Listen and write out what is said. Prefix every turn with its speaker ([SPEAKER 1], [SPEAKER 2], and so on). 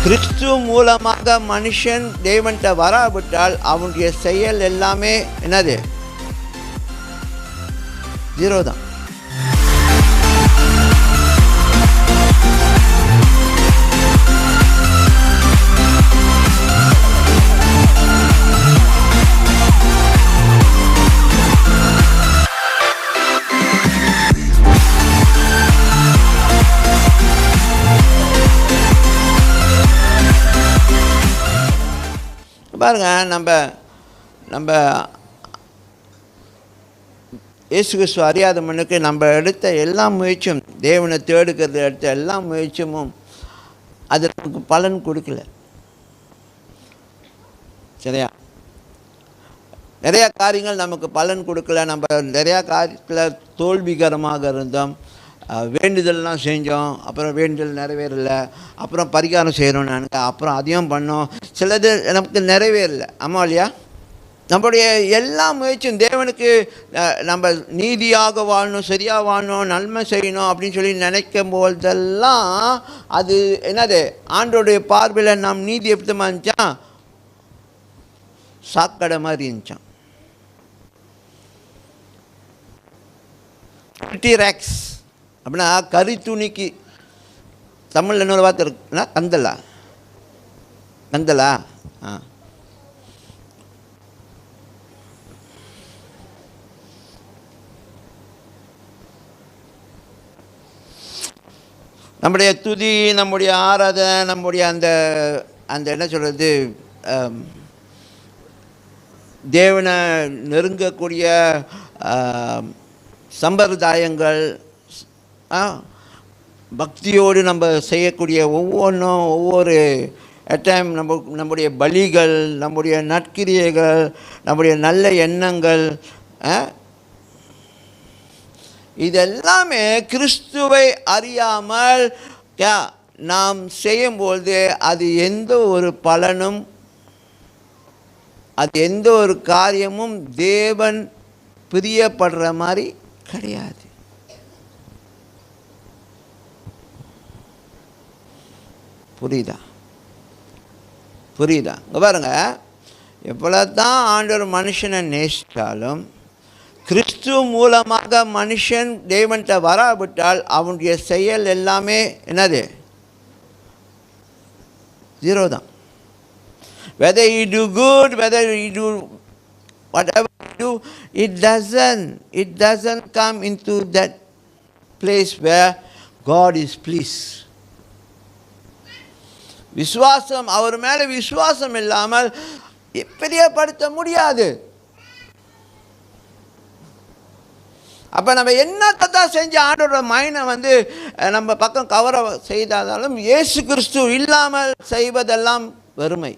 [SPEAKER 1] கிறிஸ்து மூலமாக மனுஷன் தேவன்கிட்ட வராவிட்டால் அவனுடைய செயல் எல்லாமே என்னது? ஜீரோ தான். பாருங்க, நம்ம இயேசு கிறிஸ்து அறியாத மனுக்கு நம்ம எடுத்த எல்லா முயற்சியும், தேவனை தேடுக்கிறது எடுத்த எல்லா முயற்சியும் அது நமக்கு பலன் கொடுக்கல. சரியா? நிறையா காரியங்கள் நமக்கு பலன் கொடுக்கல. நம்ம நிறையா காரியத்தில் தோல்விகரமாக இருந்தோம். வேண்டுதல்லாம் செஞ்சோம், அப்புறம் வேண்டுதல் நிறைவேறலை. அப்புறம் பரிகாரம் செய்கிறோம், நாங்கள் அப்புறம் அதையும் பண்ணோம், சிலது நமக்கு நிறைவேறலை. ஆமாம் இல்லையா? நம்முடைய எல்லா முயற்சியும் தேவனுக்கு நம்ம நீதியாக வாழணும், சரியாக வாழணும், நன்மை செய்யணும் அப்படின்னு சொல்லி நினைக்கும் போதெல்லாம் அது என்னது? ஆண்டோடைய பார்வையில் நாம் நீதி எப்படி இருந்துச்சான்? சாக்கடை மாதிரி இருந்துச்சான். ரேக்ஸ் அப்படின்னா கறி துணிக்கு தமிழில் இன்னொரு வார்த்தை இருக்குன்னா கந்தலா. கந்தலா நம்முடைய துதி, நம்முடைய ஆராதனை, நம்முடைய அந்த அந்த என்ன சொல்கிறது, தேவனை நெருங்கக்கூடிய சம்பிரதாயங்கள், பக்தியோடு நம்ம செய்யக்கூடிய ஒவ்வொன்றும், ஒவ்வொரு டைம் நம்முடைய பலிகள், நம்முடைய நற்கிரியைகள், நம்முடைய நல்ல எண்ணங்கள், இதெல்லாமே கிறிஸ்துவை அறியாமல் நாம் செய்யும்போது அது எந்த ஒரு பலனும், அது எந்த ஒரு காரியமும் தேவன் பிரியப்படுற மாதிரி கிடையாது. புரியுதா? இங்கே பாருங்க, எவ்வளோதான் ஆண்டவர் மனுஷனை நேசித்தாலும் கிறிஸ்து மூலமாக மனுஷன் தேவன்கிட்ட வராவிட்டால் அவனுடைய செயல் எல்லாமே என்னது? ஜீரோ தான். Whether you do good, whether you do whatever you do, it doesn't come into that place where God is pleased. விசுவாசம், அவர் மேலே விசுவாசம் இல்லாமல் பிரியப்படுத்த முடியாது. அப்போ நம்ம என்னத்தை தான் செஞ்சு ஆண்டோட மைண்டை நம்ம பக்கம் கவர செய்தாலும் இயேசு கிறிஸ்து இல்லாமல் செய்வதெல்லாம் வெறுமை.